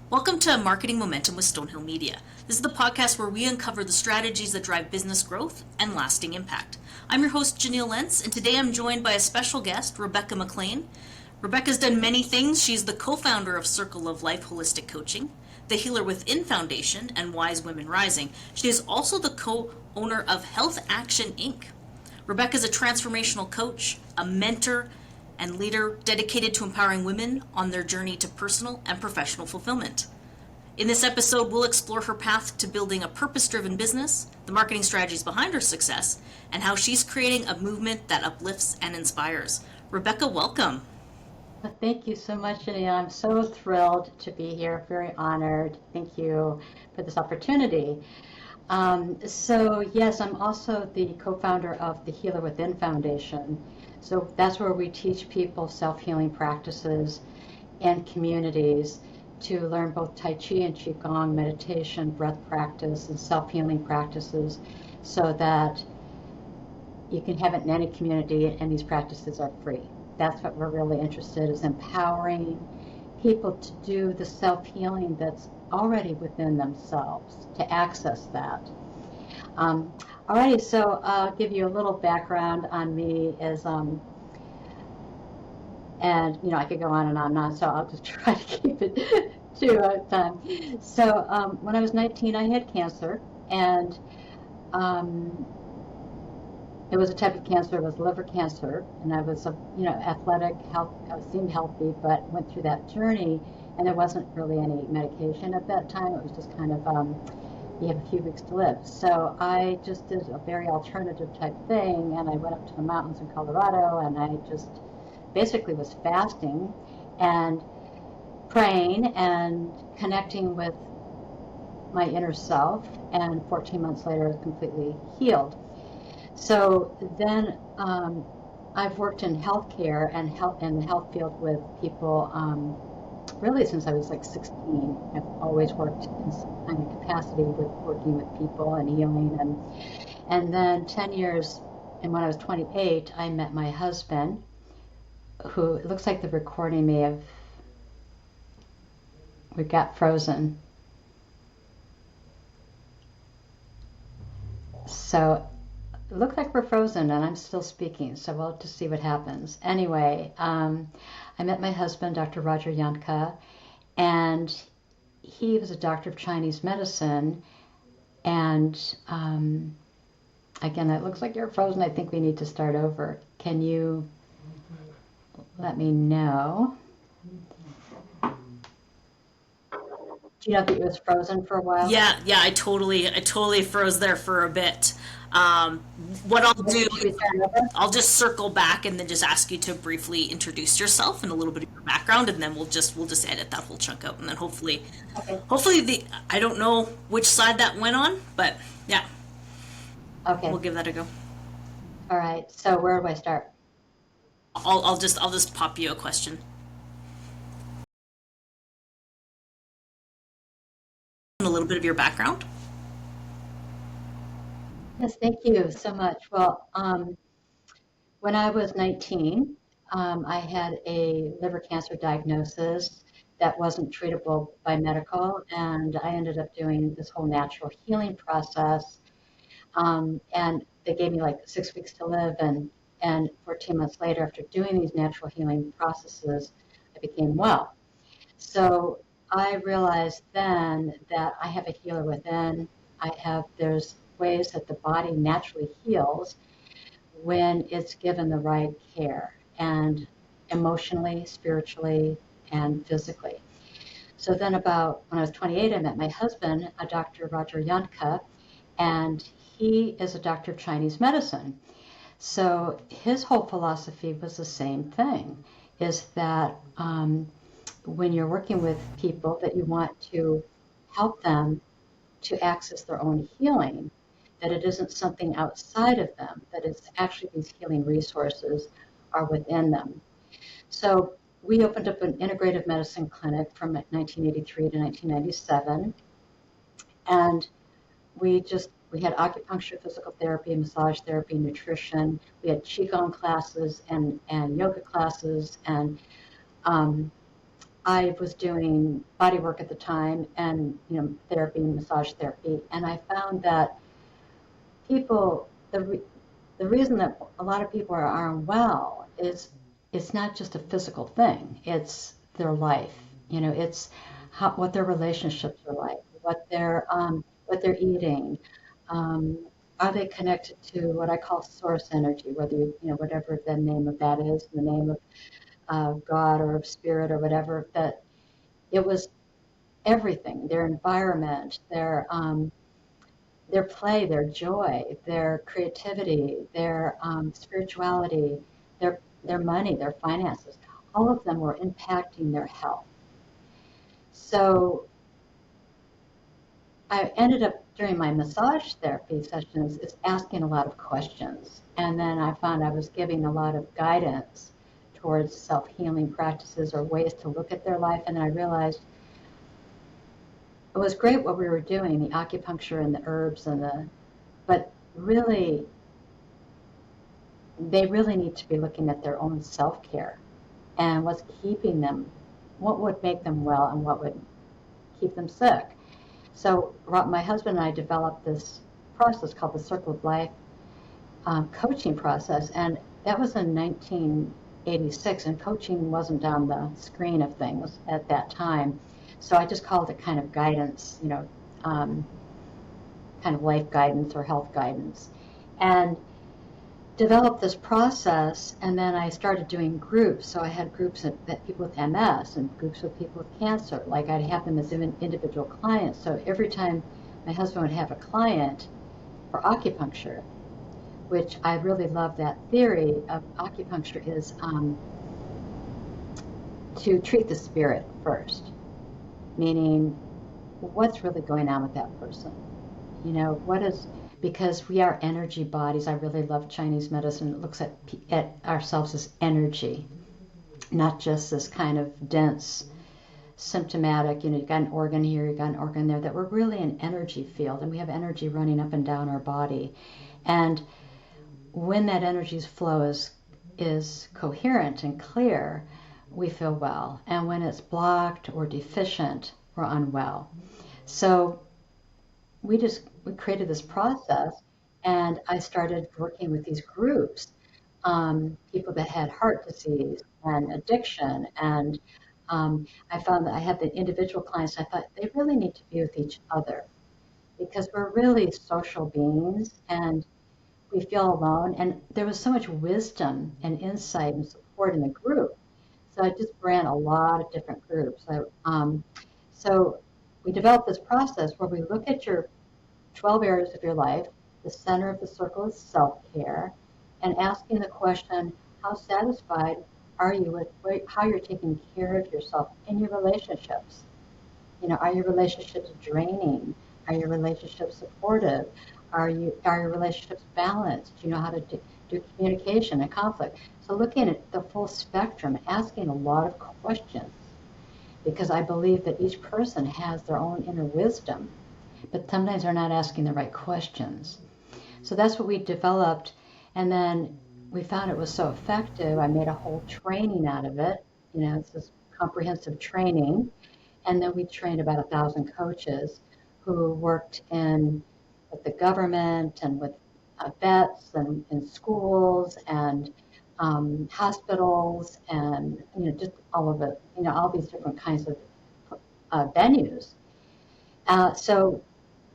Welcome to Marketing Momentum with Stonehill Media. This is the podcast where we uncover the strategies that drive business growth and lasting impact. I'm your host, Janeil Lentz, and today I'm joined by a special guest, Rebecca McLean. Rebecca's done many things. She's the co-founder of 𝗧𝗸𝗲𝗃 Holistic Coaching, the Healer Within Foundation, and Wise Women Rising. She is also the co-owner of Health Action, Inc. Rebecca is a transformational coach, a mentor, and leader dedicated to empowering women on their journey to personal and professional fulfillment. In this episode, we'll explore her path to building a purpose-driven business, the marketing strategies behind her success, and how she's creating a movement that uplifts and inspires. Rebecca, welcome. Thank you so much, Janeil. I'm so thrilled to be here, very honored. Thank you for this opportunity. Yes, I'm also the co-founder of the Healer Within Foundation. So that's where we teach people self-healing practices and communities to learn both Tai Chi and Qigong, meditation, breath practice, and self-healing practices so that you can have it in any community and these practices are free. That's what we're really interested in, is empowering people to do the self-healing that's already within themselves, to access that. Alrighty, so I'll give you a little background on me and I could go on and on, so I'll just try to keep it to time. So when I was 19, I had cancer, and it was a type of cancer. It was liver cancer, and I was, athletic, I seemed healthy, but went through that journey, and there wasn't really any medication at that time. It was just kind of, you have a few weeks to live. So I just did a very alternative type thing, and I went up to the mountains in Colorado, and I just basically was fasting and praying and connecting with my inner self, and 14 months later, I was completely healed. So then I've worked in healthcare and in the health field with people really since I was like 16. I've always worked in some kind of capacity with working with people and healing. And then 10 years, and when I was 28, I met my husband, who, it looks like the recording may have, we got frozen. So it looks like we're frozen and I'm still speaking, so we'll just see what happens. Anyway, I met my husband, Dr. Roger 𝗧𝗸𝗃𝗃, and he was a doctor of Chinese medicine. And again, it looks like you're frozen. I think we need to start over. Can you let me know? Do you know that it was frozen for a while? Yeah, I totally froze there for a bit. What I'll do, I'll just circle back and then just ask you to briefly introduce yourself and a little bit of your background, and then we'll just edit that whole chunk out, and then hopefully, I don't know which side that went on, but yeah, Okay. we'll give that a go. All right. So where do I start? I'll just pop you a question. A little bit of your background. Yes, thank you so much. Well, when I was 19, I had a liver cancer diagnosis that wasn't treatable by medical, and I ended up doing this whole natural healing process. And they gave me like 6 weeks to live, and 14 months later, after doing these natural healing processes, I became well. So I realized then that I have a healer within. There's ways that the body naturally heals when it's given the right care, and emotionally, spiritually, and physically. So then when I was 28, I met my husband, a Dr. Roger 𝗧𝗃𝗃, and he is a doctor of Chinese medicine. So his whole philosophy was the same thing, is that when you're working with people, that you want to help them to access their own healing, that it isn't something outside of them, that it's actually these healing resources are within them. So we opened up an integrative medicine clinic from 1983 to 1997, and we had acupuncture, physical therapy, massage therapy, nutrition. We had Qigong classes and yoga classes and I was doing body work at the time and, therapy, massage therapy. And I found that people, the reason that a lot of people are unwell is it's not just a physical thing. It's their life. It's what their relationships are like, what they're eating. Are they connected to what I call source energy, whatever the name of that is, the name of God or of spirit or whatever, that it was everything, their environment, their play, their joy, their creativity, their spirituality, their money, their finances. All of them were impacting their health. So I ended up during my massage therapy sessions is asking a lot of questions. And then I found I was giving a lot of guidance towards self-healing practices or ways to look at their life. And then I realized it was great what we were doing, the acupuncture and the herbs but really, they really need to be looking at their own self-care and what's keeping them, what would make them well and what would keep them sick. So my husband and I developed this process called the Circle of Life coaching process, and that was in 1986, and coaching wasn't on the screen of things at that time. So I just called it kind of guidance, kind of life guidance or health guidance, and developed this process. And then I started doing groups. So I had groups that people with MS and groups with people with cancer. Like I'd have them as individual clients. So every time my husband would have a client for acupuncture, which I really love that theory of acupuncture, is to treat the spirit first, meaning what's really going on with that person. Because we are energy bodies. I really love Chinese medicine. It looks at ourselves as energy, not just this kind of dense, symptomatic, you got an organ here, you got an organ there, that we're really an energy field, and we have energy running up and down our body. And when that energy's flow is coherent and clear, we feel well. And when it's blocked or deficient, we're unwell. So we created this process, and I started working with these groups, people that had heart disease and addiction. And I found that I had the individual clients. I thought they really need to be with each other because we're really social beings and we feel alone. And there was so much wisdom and insight and support in the group. So I just ran a lot of different groups. So we developed this process where we look at your 12 areas of your life. The center of the circle is self-care, and asking the question, how satisfied are you with how you're taking care of yourself in your relationships? Are your relationships draining? Are your relationships supportive? Are your relationships balanced? Do you know how to do communication and conflict? So looking at the full spectrum, asking a lot of questions, because I believe that each person has their own inner wisdom, but sometimes they're not asking the right questions. So that's what we developed, and then we found it was so effective. I made a whole training out of it. It's this comprehensive training, and then we trained about 1,000 coaches who worked with the government and with vets and in schools and hospitals and just all of it. All these different kinds of venues. So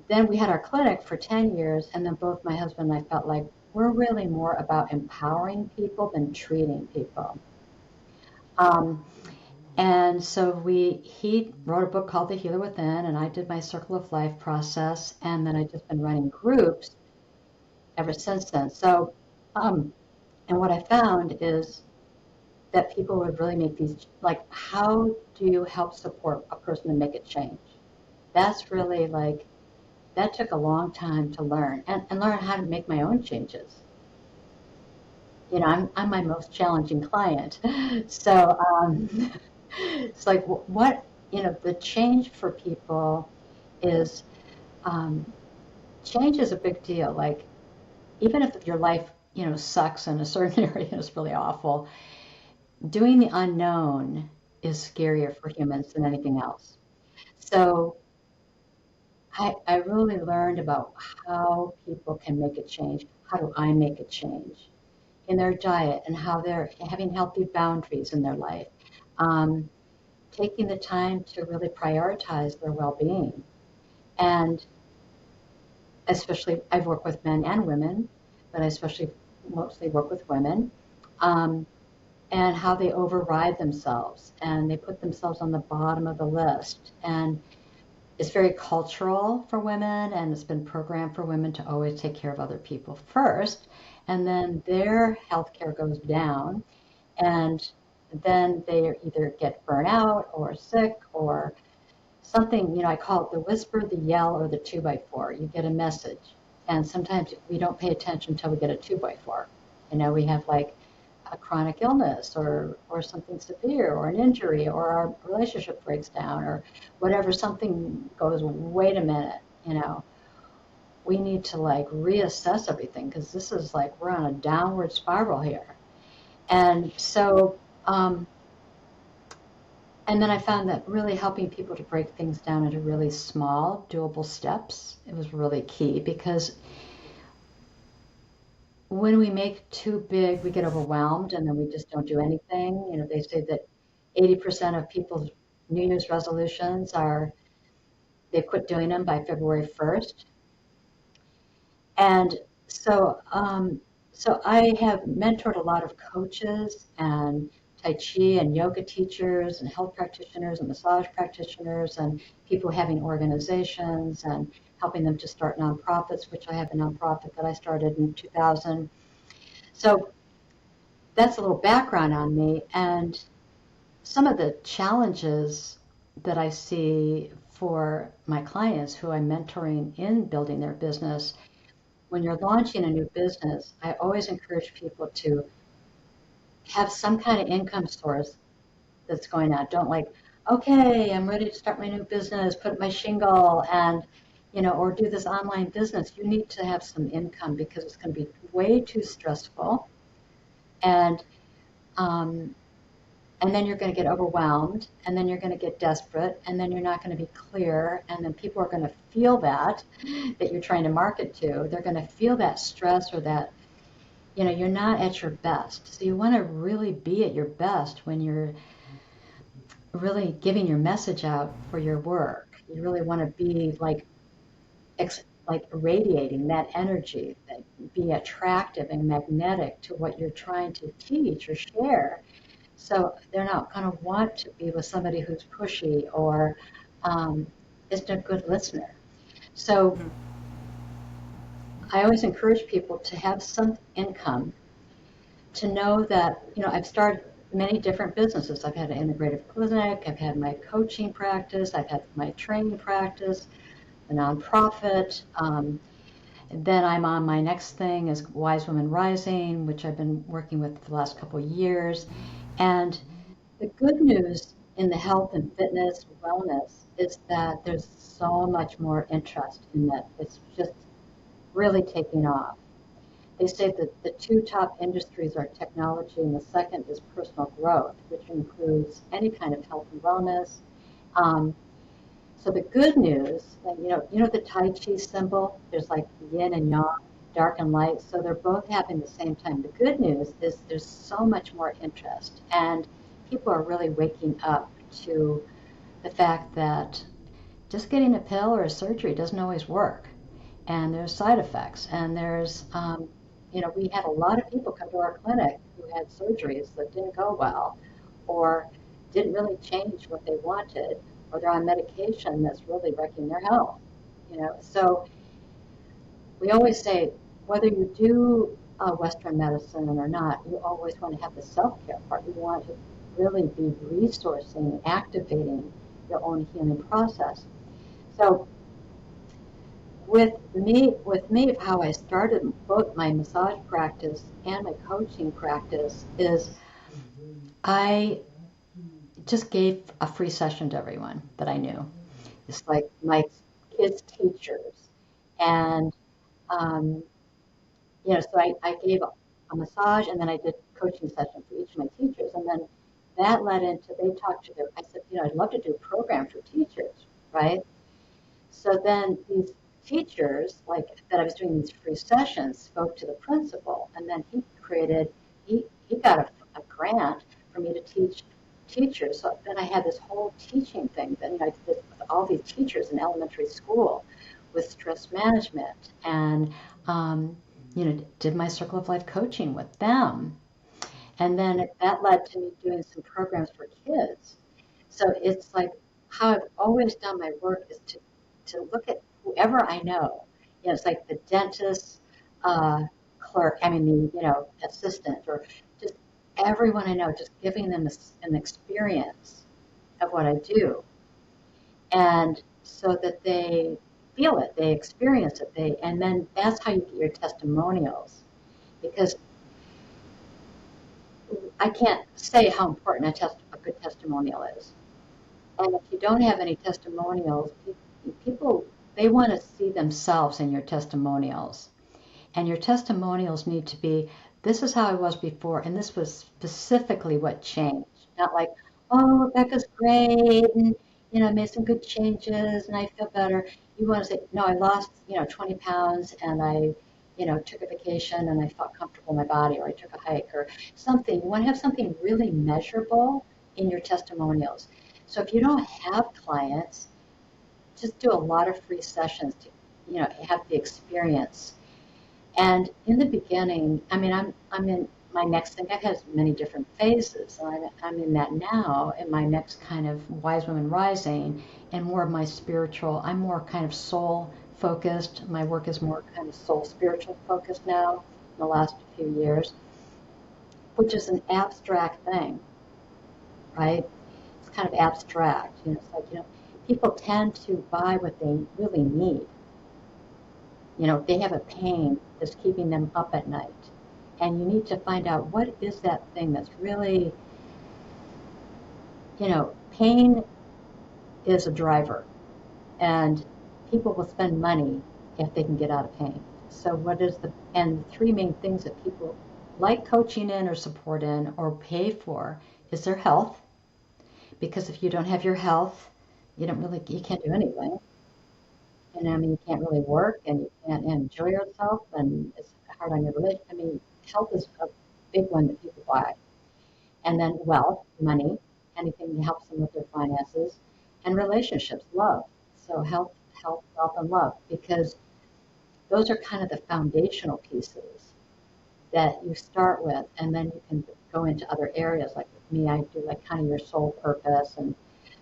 then we had our clinic for 10 years, and then both my husband and I felt like we're really more about empowering people than treating people. And so he wrote a book called The Healer Within, and I did my Circle of Life process, and then I've just been running groups ever since then. So, and what I found is that people would really make these, like, how do you help support a person to make a change? That's really that took a long time to learn and learn how to make my own changes. I'm my most challenging client. So it's like what, the change for people is, change is a big deal. Like, even if your life, sucks in a certain area, it's really awful, doing the unknown is scarier for humans than anything else. So I really learned about how people can make a change. How do I make a change in their diet and how they're having healthy boundaries in their life? Taking the time to really prioritize their well-being. And especially, I've worked with men and women, but I especially mostly work with women, and how they override themselves and they put themselves on the bottom of the list. And it's very cultural for women, and it's been programmed for women to always take care of other people first, and then their health care goes down, and then they either get burnt out or sick or something. I call it the whisper, the yell, or the 2x4. You get a message, and sometimes we don't pay attention until we get a 2x4. We have like a chronic illness or something severe or an injury or our relationship breaks down or whatever, something goes, wait a minute, we need to like reassess everything because this is like we're on a downward spiral here. And so, and then I found that really helping people to break things down into really small, doable steps, it was really key because when we make too big, we get overwhelmed and then we just don't do anything. They say that 80% of people's New Year's resolutions they quit doing them by February 1st. And so I have mentored a lot of coaches and Tai Chi and yoga teachers and health practitioners and massage practitioners and people having organizations and helping them to start nonprofits, which I have a nonprofit that I started in 2000. So that's a little background on me. And some of the challenges that I see for my clients who I'm mentoring in building their business, when you're launching a new business, I always encourage people to have some kind of income source that's going on. Don't like, okay, I'm ready to start my new business, put my shingle and, or do this online business. You need to have some income because it's going to be way too stressful. And then you're going to get overwhelmed, and then you're going to get desperate, and then you're not going to be clear, and then people are going to feel that you're trying to market to. They're going to feel that stress or that, you're not at your best. So you want to really be at your best when you're really giving your message out for your work. You really want to be like radiating that energy, that be attractive and magnetic to what you're trying to teach or share. So they're not going to want to be with somebody who's pushy or isn't a good listener. So I always encourage people to have some income, to know that, I've started many different businesses. I've had an integrative clinic, I've had my coaching practice, I've had my training practice, a nonprofit. And then I'm on my next thing is Wise Women Rising, which I've been working with for the last couple of years. And the good news in the health and fitness wellness is that there's so much more interest in that. It's just really taking off. They say that the two top industries are technology and the second is personal growth, which includes any kind of health and wellness. So the good news, the Tai Chi symbol, there's like yin and yang, dark and light, so they're both happening at the same time. The good news is there's so much more interest, and people are really waking up to the fact that just getting a pill or a surgery doesn't always work, and there's side effects, and there's, we had a lot of people come to our clinic who had surgeries that didn't go well, or didn't really change what they wanted, or they're on medication that's really wrecking their health. So we always say, whether you do Western medicine or not, you always want to have the self-care part. You want to really be resourcing and activating your own healing process. So with me, how I started both my massage practice and my coaching practice is I just gave a free session to everyone that I knew. It's like my kids' teachers. And, so I gave a massage, and then I did coaching session for each of my teachers. And then that led into, they talked to I said, I'd love to do a program for teachers, right? So then these teachers, like that I was doing these free sessions, spoke to the principal, and then he got a grant for me to teach teachers. So then I had this whole teaching thing. Then I did this with all these teachers in elementary school with stress management, and did my circle of life coaching with them. And then that led to me doing some programs for kids. So it's like how I've always done my work is to look at whoever I know. It's like the dentist, clerk, assistant, or just everyone I know, just giving them an experience of what I do. And so that they feel it, they experience it, and then that's how you get your testimonials. Because I can't say how important a good testimonial is. And if you don't have any testimonials, people, they want to see themselves in your testimonials. And your testimonials need to be, this is how I was before, and this was specifically what changed. Not like, oh, Rebecca's great, and I made some good changes, and I feel better. You want to say, no, I lost 20 pounds, and I took a vacation, and I felt comfortable in my body, or I took a hike, or something. You want to have something really measurable in your testimonials. So if you don't have clients, just do a lot of free sessions to have the experience. And in the beginning, I'm in my next thing. I've had many different phases, and I'm in that now. In my next kind of Wise Women Rising, and more of my spiritual. I'm more kind of soul focused. My work is more kind of soul spiritual focused now. In the last few years, which is an abstract thing, right? It's kind of abstract. It's like people tend to buy what they really need. They have a pain that's keeping them up at night. And you need to find out what is that thing that's really, pain is a driver. And people will spend money if they can get out of pain. So and the three main things that people like coaching in or support in or pay for is their health. Because if you don't have your health, you can't do anything. You can't really work, and you can't enjoy yourself, and it's hard on your relationship. Health is a big one that people buy. And then wealth, money, anything that helps them with their finances, and relationships, love. So health, wealth, and love, because those are kind of the foundational pieces that you start with, and then you can go into other areas. Like with me, I do like kind of your soul purpose,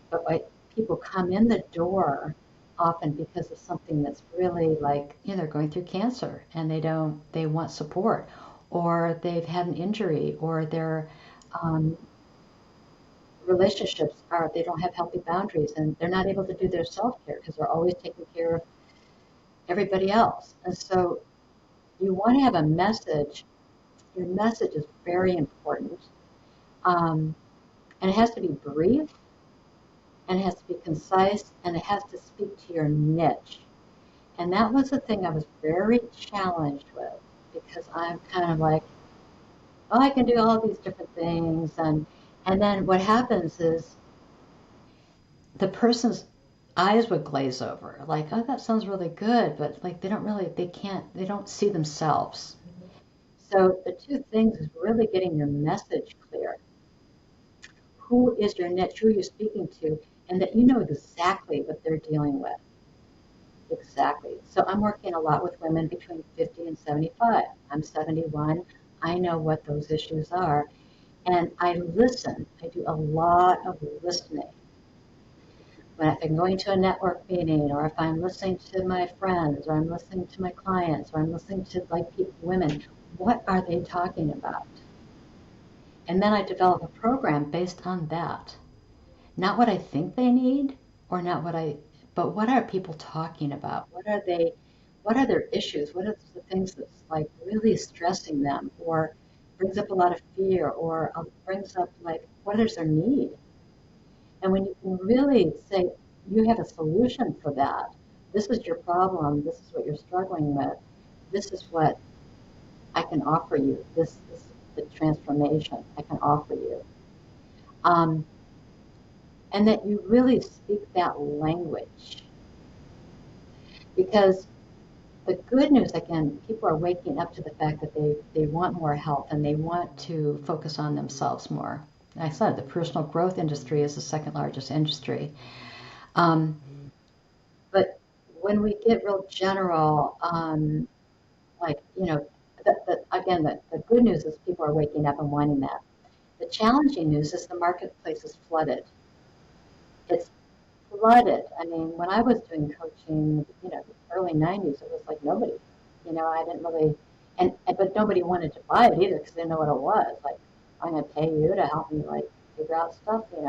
but people come in the door often because of something that's really like, they're going through cancer and they want support, or they've had an injury, or their relationships they don't have healthy boundaries, and they're not able to do their self-care because they're always taking care of everybody else. And so you want to have a message. Your message is very important. And it has to be brief, and it has to be concise, and it has to speak to your niche. And that was the thing I was very challenged with, because I'm kind of like, oh, I can do all these different things. And then what happens is the person's eyes would glaze over, like, oh, that sounds really good, but like they don't see themselves. So the two things is really getting your message clear. Who is your niche? Who are you speaking to? And that you know exactly what they're dealing with. Exactly. So I'm working a lot with women between 50 and 75. I'm 71. I know what those issues are. And I listen. I do a lot of listening. If I'm going to a network meeting, or if I'm listening to my friends, or I'm listening to my clients, or I'm listening to women, what are they talking about? And then I develop a program based on that. Not what I think they need, or not but what are people talking about? What are their issues? What are the things that's like really stressing them, or brings up a lot of fear, or brings up like, what is their need? And when you can really say, you have a solution for that, this is your problem, this is what you're struggling with, this is what I can offer you, this is the transformation I can offer you. Um, and that you really speak that language. Because the good news, again, people are waking up to the fact that they want more help and they want to focus on themselves more. I said the personal growth industry is the second largest industry. But when we get real general, like, again, the good news is people are waking up and wanting that. The challenging news is the marketplace is flooded. It's flooded. I mean, when I was doing coaching, early 90s, it was like nobody, I didn't really, but nobody wanted to buy it either because they didn't know what it was. Like, I'm going to pay you to help me, like, figure out stuff, they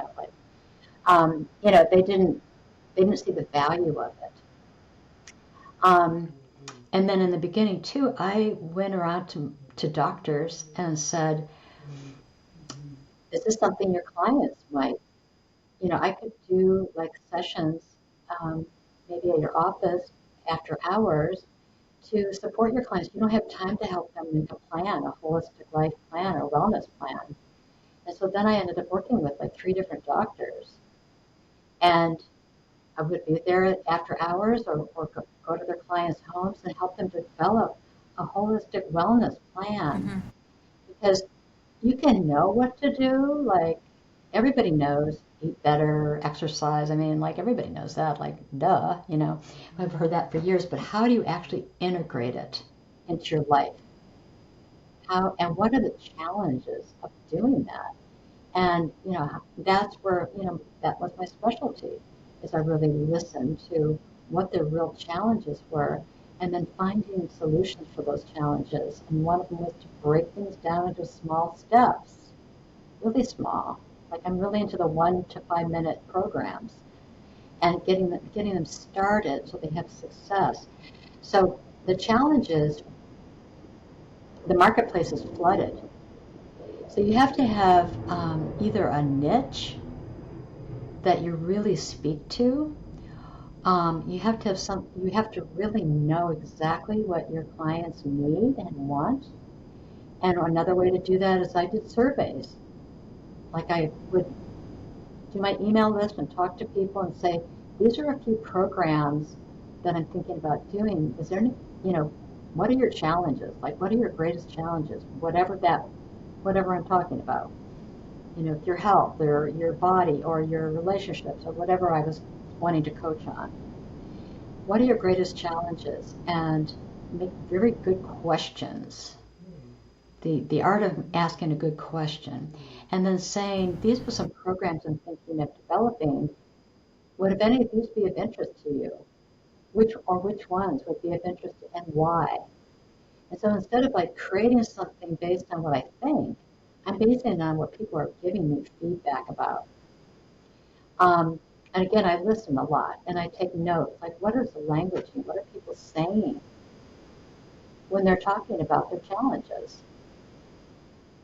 didn't see the value of it. And then in the beginning too, I went around to doctors and said, is this something your clients might, I could do like sessions, maybe at your office after hours to support your clients. You don't have time to help them make a plan, a holistic life plan or wellness plan. And so then I ended up working with like 3 different doctors. And I would be there after hours or go to their clients' homes and help them develop a holistic wellness plan. Because you can know what to do. Like, everybody knows, eat better, exercise. I mean, like, everybody knows that, like, duh, I've heard that for years. But how do you actually integrate it into your life? How, and what are the challenges of doing that? And, that's where, that was my specialty, is I really listened to what the real challenges were and then finding solutions for those challenges. And one of them was to break things down into small steps, really small. Like, I'm really into the 1 to 5 minute programs and getting them started so they have success. So the challenge is the marketplace is flooded. So you have to have either a niche that you really speak to. You have to really know exactly what your clients need and want. And another way to do that is I did surveys. Like, I would do my email list and talk to people and say, these are a few programs that I'm thinking about doing. Is there any, what are your challenges? Like, what are your greatest challenges? Whatever I'm talking about. Your health or your body or your relationships or whatever I was wanting to coach on. What are your greatest challenges? And make very good questions. The art of asking a good question. And then saying, these were some programs I'm thinking of developing. Would any of these be of interest to you? Which ones would be of interest and why? And so instead of like creating something based on what I think, I'm basing it on what people are giving me feedback about. And again, I listen a lot and I take notes. Like, what is the language and what are people saying when they're talking about their challenges?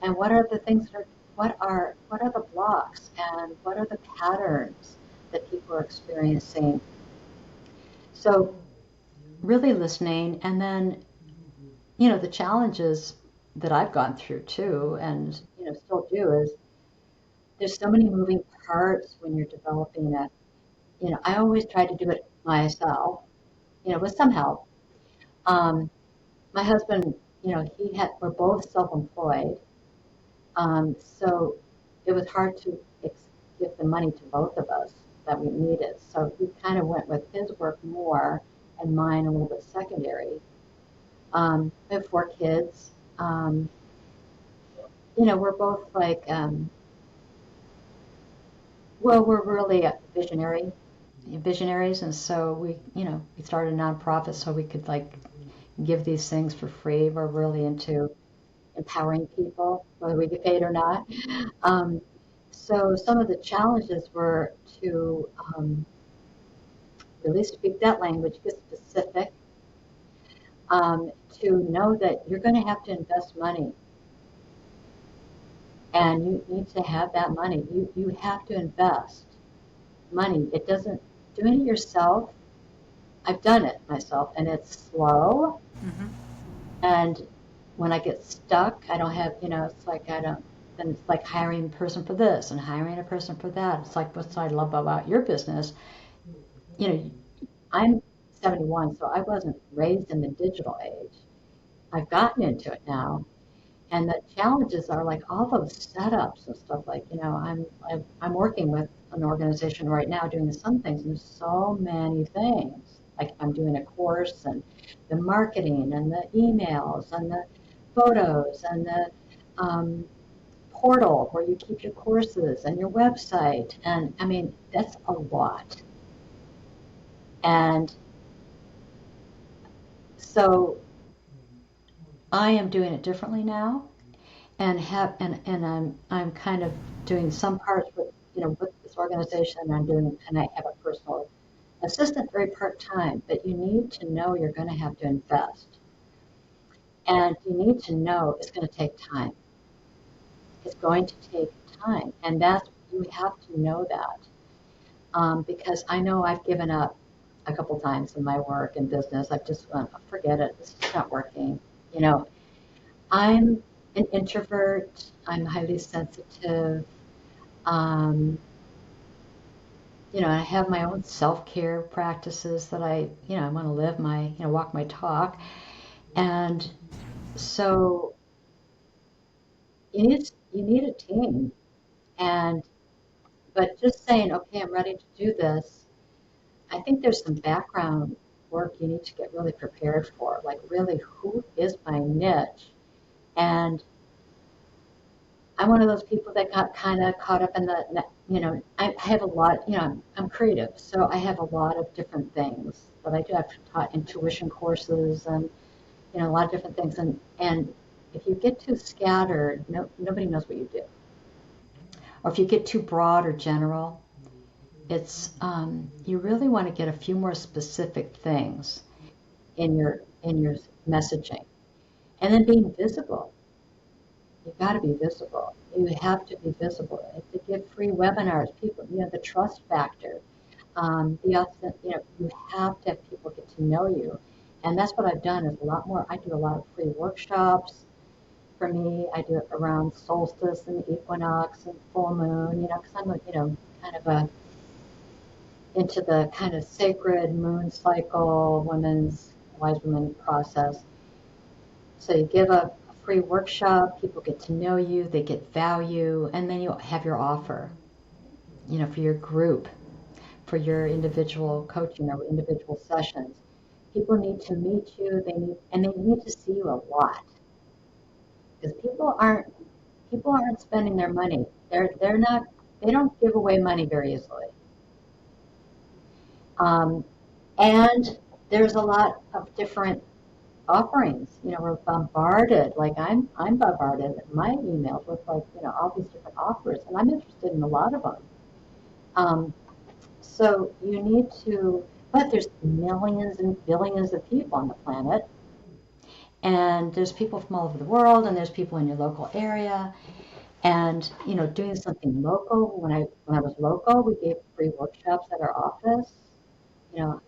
And what are the things what are the blocks and what are the patterns that people are experiencing? So really listening, and then, the challenges that I've gone through too, and, still do, is there's so many moving parts when you're developing a, I always try to do it myself, with some help. My husband, we're both self-employed. So it was hard to give the money to both of us that we needed. So we kind of went with his work more and mine a little bit secondary. We have 4 kids. We're both like, we're really visionaries. And so we started a nonprofit so we could like give these things for free. We're really into empowering people, whether we get paid or not. So some of the challenges were to really speak that language, get specific, to know that you're going to have to invest money. And you need to have that money. You have to invest money. It doesn't, doing it yourself, I've done it myself, and it's slow. And when I get stuck, I don't have, it's like I don't, then it's like hiring a person for this and hiring a person for that. It's like what I love about your business. You know, I'm 71, so I wasn't raised in the digital age. I've gotten into it now. And the challenges are like all those setups and stuff. Like, I'm working with an organization right now doing some things, and there's so many things. Like I'm doing a course, and the marketing and the emails and the photos and the portal where you keep your courses and your website. And I mean, that's a lot. And so I am doing it differently now, and I'm kind of doing some parts with this organization. And I have a personal assistant, very part-time, but you need to know you're going to have to invest, and you need to know it's going to take time. It's going to take time, and you have to know that, because I know I've given up a couple times in my work and business. I've just gone, forget it, this is not working. I'm an introvert. I'm highly sensitive. Um, I have my own self-care practices that I want to live walk my talk. And so you need a team. But just saying, okay, I'm ready to do this, I think there's some background work you need to get really prepared for. Like, really, who is my niche? And I'm one of those people that got kind of caught up in I have a lot, I'm creative, so I have a lot of different things that I do. I've taught intuition courses and, a lot of different things. And if you get too scattered, nobody knows what you do. Or if you get too broad or general, it's, you really want to get a few more specific things in your messaging. And then being visible. You've got to be visible. You have to be visible. You have to give free webinars. People, the trust factor. You have to have people get to know you. And that's what I've done is a lot more. I do a lot of free workshops. For me, I do it around solstice and equinox and full moon, because I'm, kind of into the kind of sacred moon cycle, wise women process. So you give a free workshop, people get to know you, they get value, and then you have your offer, for your group, for your individual coaching or individual sessions. People need to meet you, they need to see you a lot. Because people aren't spending their money. They don't give away money very easily. And there's a lot of different offerings. We're bombarded. Like I'm bombarded in my emails with all these different offers, and I'm interested in a lot of them. So you need to, but there's millions and billions of people on the planet, and there's people from all over the world, and there's people in your local area, and doing something local. When I was local, we gave free workshops at our office.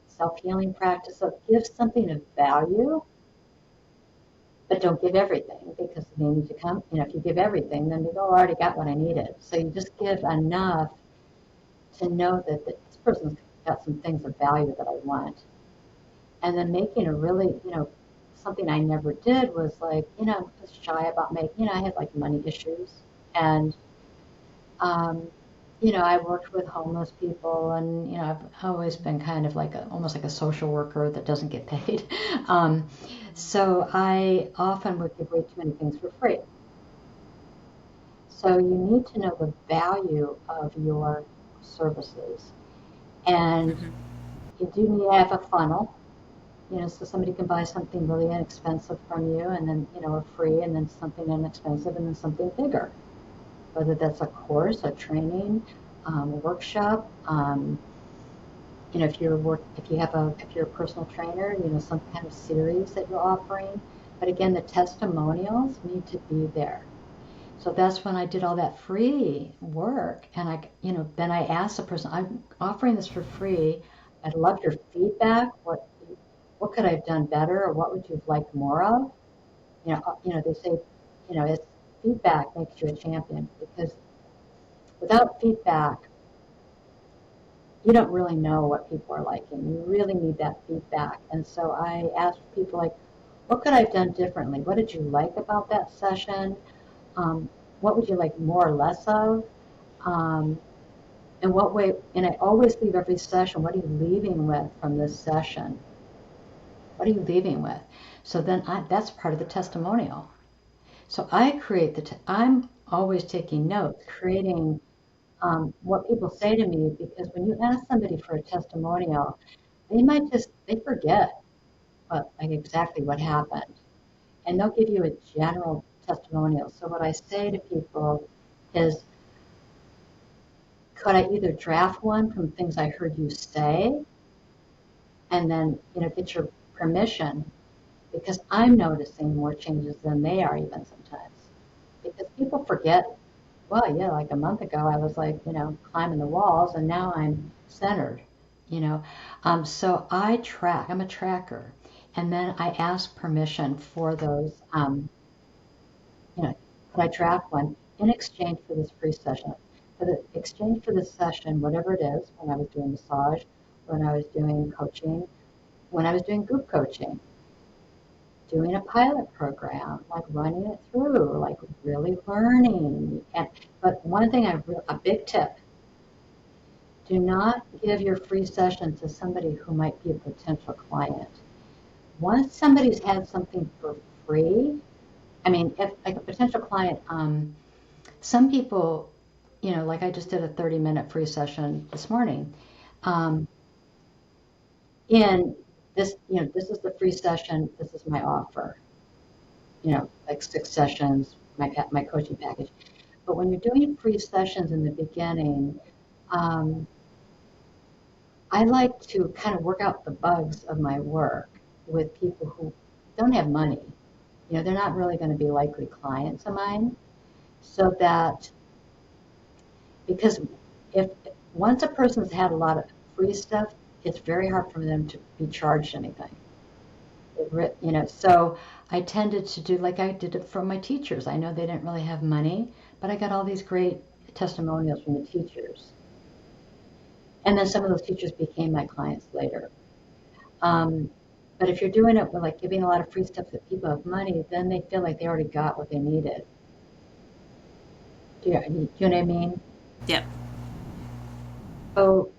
Self-healing practice. So give something of value. But don't give everything, because they need to come. If you give everything, then they go, I already got what I needed. So you just give enough to know that this person's got some things of value that I want. And then making a really, something I never did was like, I was shy about making, I had like money issues. And, I worked with homeless people, and, I've always been kind of like almost like a social worker that doesn't get paid. So I often would give away too many things for free. So you need to know the value of your services. And you do need to have a funnel, so somebody can buy something really inexpensive from you, and then, a free, and then something inexpensive, and then something bigger. Whether that's a course, a training, a workshop, if you're a personal trainer, some kind of series that you're offering. But again, the testimonials need to be there. So that's when I did all that free work, and then I asked the person, I'm offering this for free. I'd love your feedback. What could I have done better, or what would you have liked more of? They say, feedback makes you a champion, because without feedback, you don't really know what people are like, and you really need that feedback. And so I ask people, like, what could I have done differently? What did you like about that session? What would you like more or less of? And what way, and I always leave every session, what are you leaving with from this session? What are you leaving with? So then that's part of the testimonial. So I create I'm always taking notes, creating what people say to me, because when you ask somebody for a testimonial, they forget exactly what happened. And they'll give you a general testimonial. So what I say to people is, could I either draft one from things I heard you say, and then, get your permission, because I'm noticing more changes than they are even sometimes. Because people forget, well, yeah, like a month ago I was like, climbing the walls, and now I'm centered, So I'm a tracker. And then I ask permission for those, could I draft one in exchange for this free session? For the exchange for this session, whatever it is, when I was doing massage, when I was doing coaching, when I was doing group coaching, doing a pilot program, like running it through, like really learning. But one thing a big tip, do not give your free session to somebody who might be a potential client. Once somebody's had something for free, if like a potential client, some people, like I just did a 30-minute free session this morning. In this, this is the free session, this is my offer, like 6 sessions, my coaching package. But when you're doing free sessions in the beginning, I like to kind of work out the bugs of my work with people who don't have money. They're not really going to be likely clients of mine. So that, because once a person's had a lot of free stuff, it's very hard for them to be charged anything. So I tended to do like I did it for my teachers. I know they didn't really have money, but I got all these great testimonials from the teachers. And then some of those teachers became my clients later. But if you're doing it with like giving a lot of free stuff that people have money, then they feel like they already got what they needed. Do you know what I mean? Yeah. So,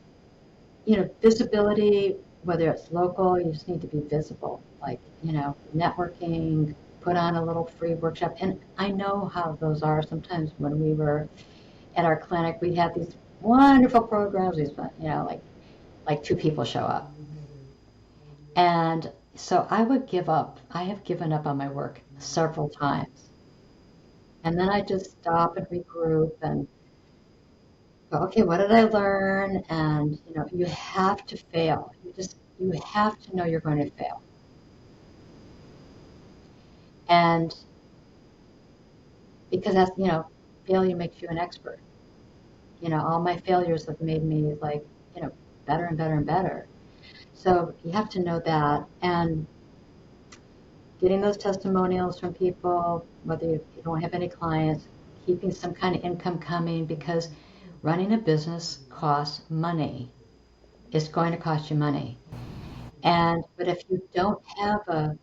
visibility, whether it's local, you just need to be visible. Like, networking, put on a little free workshop. And I know how those are. Sometimes when we were at our clinic, we had these wonderful programs. Like 2 people show up. And so I would give up. I have given up on my work several times. And then I just stop and regroup and go, okay, what did I learn? And, you have to fail. You have to know you're going to fail. And because that's, failure makes you an expert. All my failures have made me like, better and better and better. So you have to know that. And getting those testimonials from people, whether you don't have any clients, keeping some kind of income coming, because running a business costs money. It's going to cost you money. But if you don't have a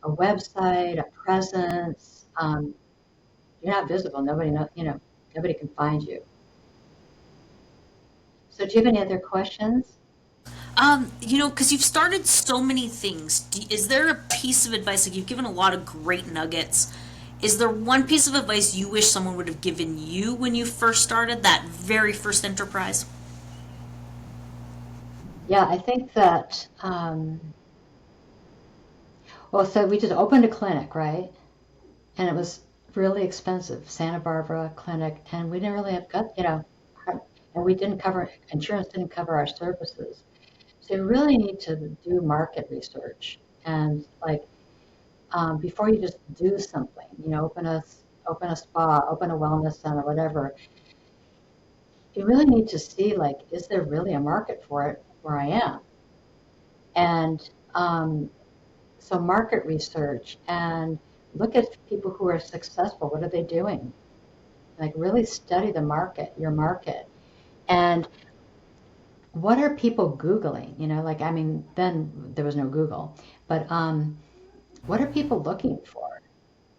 website, a presence, you're not visible. Nobody knows, nobody can find you. So do you have any other questions? Because you've started so many things, is there a piece of advice, like you've given a lot of great nuggets, is there one piece of advice you wish someone would have given you when you first started that very first enterprise? Yeah, I think that, so we just opened a clinic, right? And it was really expensive, Santa Barbara clinic, and we didn't really have and we didn't cover, insurance didn't cover our services. So you really need to do market research, and like before you just do something, open a spa, open a wellness center, whatever. You really need to see, like, is there really a market for it where I am? And so market research, and look at people who are successful. What are they doing? Like really study the market, your market. And what are people Googling? Like, I mean, then there was no Google, but what are people looking for?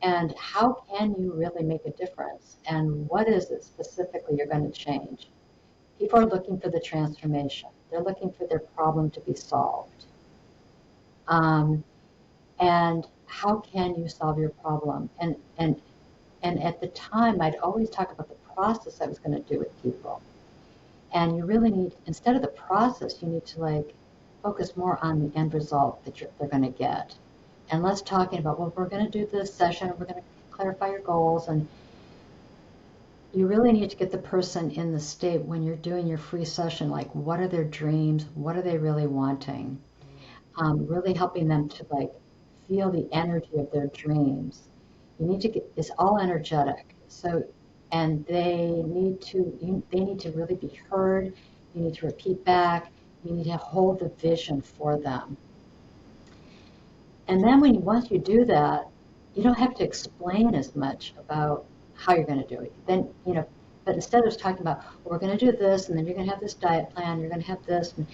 And how can you really make a difference? And what is it specifically you're going to change? People are looking for the transformation. They're looking for their problem to be solved. And how can you solve your problem? And at the time, I'd always talk about the process I was going to do with people. And you really need, instead of the process, you need to like focus more on the end result that they're going to get. And less talking about, well, we're going to do this session, we're going to clarify your goals. And you really need to get the person in the state when you're doing your free session, like what are their dreams? What are they really wanting? Really helping them to like feel the energy of their dreams. You need to get, it's all energetic. So, and they need to really be heard. You need to repeat back. You need to hold the vision for them. And then once you do that, you don't have to explain as much about how you're going to do it. Then, but instead of just talking about, well, we're going to do this, and then you're going to have this diet plan, you're going to have this. And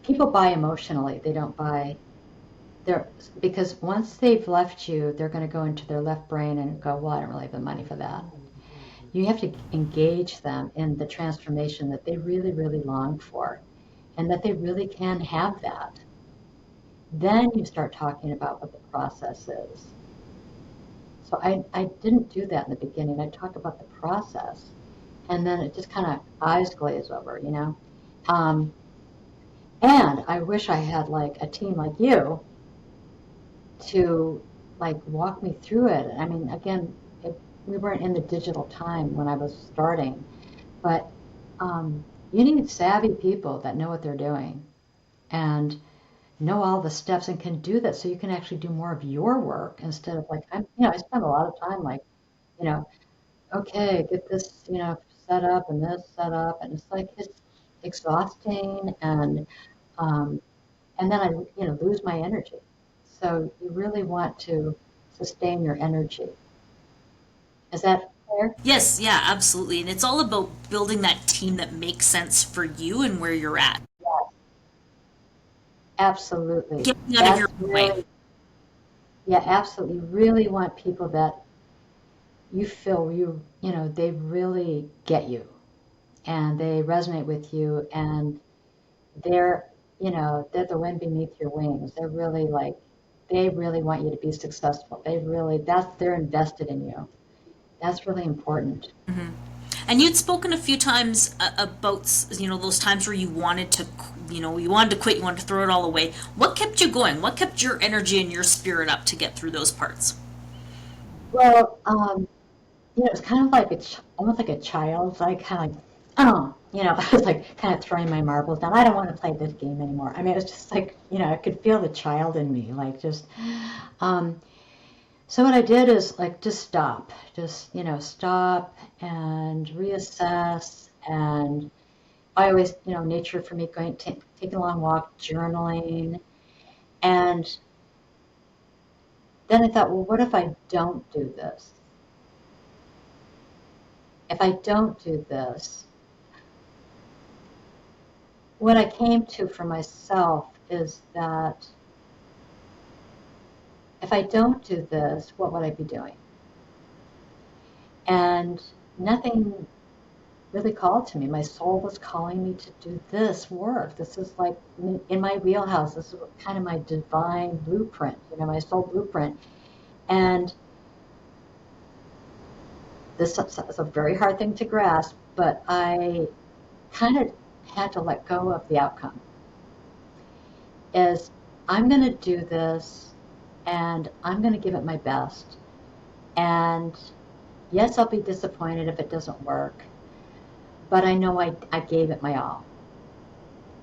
people buy emotionally. They don't buy because once they've left you, they're going to go into their left brain and go, well, I don't really have the money for that. You have to engage them in the transformation that they really, really long for, and that they really can have that. Then you start talking about what the process is. So I didn't do that in the beginning. I talk about the process, and then it just kind of eyes glaze over, And I wish I had like a team like you to like walk me through it. I mean, again, we weren't in the digital time when I was starting, but you need savvy people that know what they're doing and know all the steps and can do that, so you can actually do more of your work instead of like, I spend a lot of time like, okay, get this, set up and this set up, and it's like, it's exhausting, and then I, lose my energy. So you really want to sustain your energy. Is that fair? Yes, yeah, absolutely. And it's all about building that team that makes sense for you and where you're at. Yes, absolutely. Getting out of your own way. Really, yeah, absolutely. You really want people that you feel they really get you and they resonate with you, and they're the wind beneath your wings. They're really like, they really want you to be successful. They're invested in you. That's really important. And you'd spoken a few times about, those times where you wanted to, you wanted to quit, you wanted to throw it all away. What kept you going? What kept your energy and your spirit up to get through those parts? Well, it's kind of like almost like a child, like kind of like, oh, I was like kind of throwing my marbles down. I don't want to play this game anymore. I mean, it was just like, I could feel the child in me, like just, so what I did is like, just stop and reassess. And I always, nature for me, taking a long walk, journaling. And then I thought, well, what if I don't do this? If I don't do this, what I came to for myself is that if I don't do this, what would I be doing? And nothing really called to me. My soul was calling me to do this work. This is like in my wheelhouse. This is kind of my divine blueprint, my soul blueprint. And this is a very hard thing to grasp, but I kind of had to let go of the outcome. Is I'm going to do this, and I'm going to give it my best. And yes, I'll be disappointed if it doesn't work, but I know I gave it my all.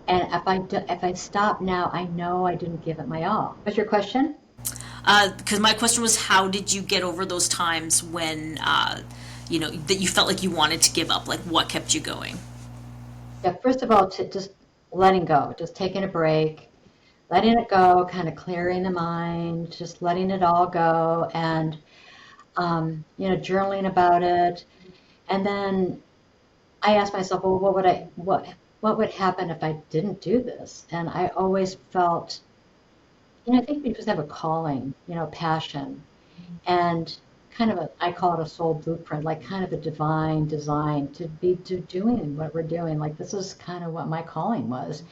And if I stop now, I know I didn't give it my all. What's your question? Because my question was, how did you get over those times when, that you felt like you wanted to give up? Like, what kept you going? Yeah, first of all, to just letting go, just taking a break, letting it go, kind of clearing the mind, just letting it all go, and journaling about it. And then I asked myself, well, what would happen if I didn't do this? And I always felt, I think we just have a calling, passion, and kind of I call it a soul blueprint, like kind of a divine design to be doing what we're doing. Like this is kind of what my calling was.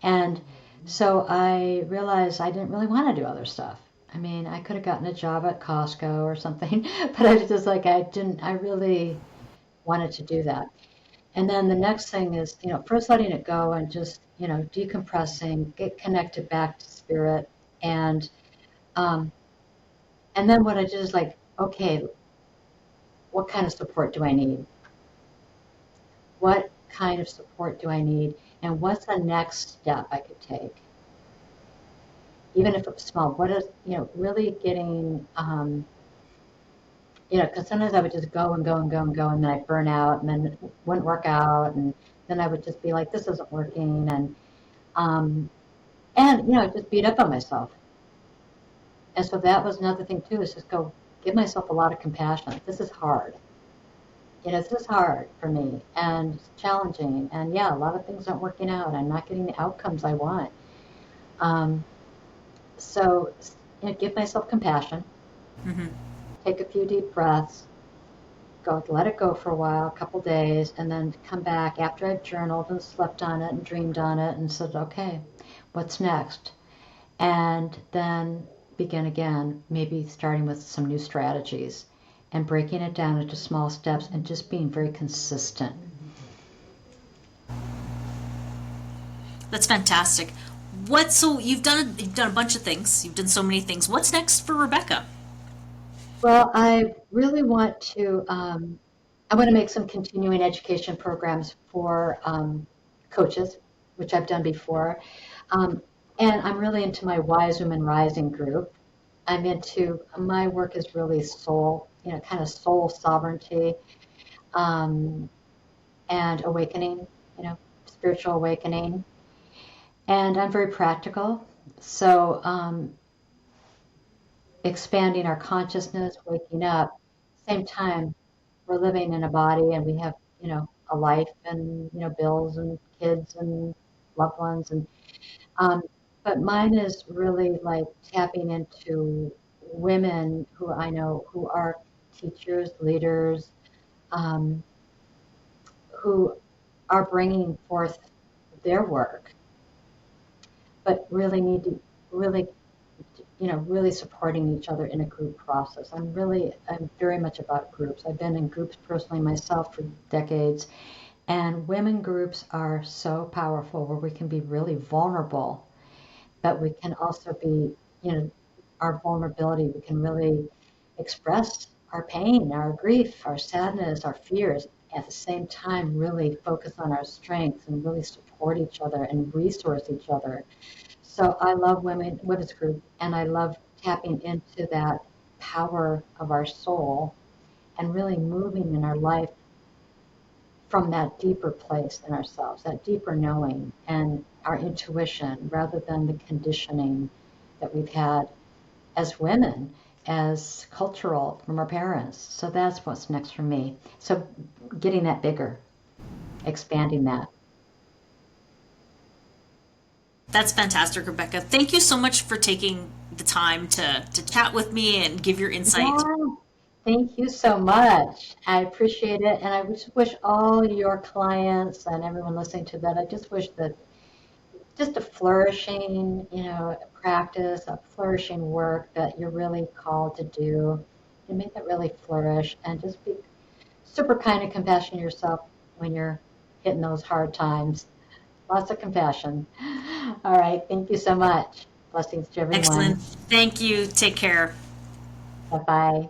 And so I realized I didn't really want to do other stuff. I mean, I could have gotten a job at Costco or something, but I was just like, I really wanted to do that. And then the next thing is, first letting it go and just, decompressing, get connected back to spirit. And then what I did is like, okay, what kind of support do I need? What kind of support do I need? And what's the next step I could take? Even if it's small, what is, really getting, because sometimes I would just go and go and go and go, and then I'd burn out, and then it wouldn't work out, and then I would just be like, this isn't working, and just beat up on myself. And so that was another thing too, is just go give myself a lot of compassion. This is hard. This is hard for me, and it's challenging, and yeah, a lot of things aren't working out. I'm not getting the outcomes I want. So, give myself compassion. Mm-hmm. Take a few deep breaths, go let it go for a while, a couple days, and then come back after I've journaled and slept on it and dreamed on it and said, okay, what's next? And then begin again, maybe starting with some new strategies and breaking it down into small steps and just being very consistent. That's fantastic. So you've done a bunch of things. You've done so many things. What's next for Rebecca? Well, I really want to, I want to make some continuing education programs for coaches, which I've done before. And I'm really into my Wise Women Rising group. My work is really soul, kind of soul sovereignty and awakening, spiritual awakening. And I'm very practical. So expanding our consciousness, waking up, same time we're living in a body and we have, a life and, bills and kids and loved ones. And but mine is really like tapping into women who I know who are teachers, leaders, who are bringing forth their work, but really need to really, really supporting each other in a group process. I'm very much about groups. I've been in groups personally myself for decades, and women groups are so powerful where we can be really vulnerable, but we can also be, our vulnerability, we can really express our pain, our grief, our sadness, our fears, at the same time really focus on our strengths and really support each other and resource each other. So I love women's group, and I love tapping into that power of our soul and really moving in our life from that deeper place in ourselves, that deeper knowing and our intuition, rather than the conditioning that we've had as women, as cultural from our parents. So that's what's next for me. So getting that bigger, expanding that. That's fantastic, Rebecca. Thank you so much for taking the time to chat with me and give your insight. Yeah, thank you so much. I appreciate it. And I just wish all your clients and everyone listening to that, I just wish that just a flourishing, practice, a flourishing work that you're really called to do, and make it really flourish, and just be super kind and compassionate yourself when you're hitting those hard times. Lots of compassion. All right. Thank you so much. Blessings to everyone. Excellent. Thank you. Take care. Bye-bye.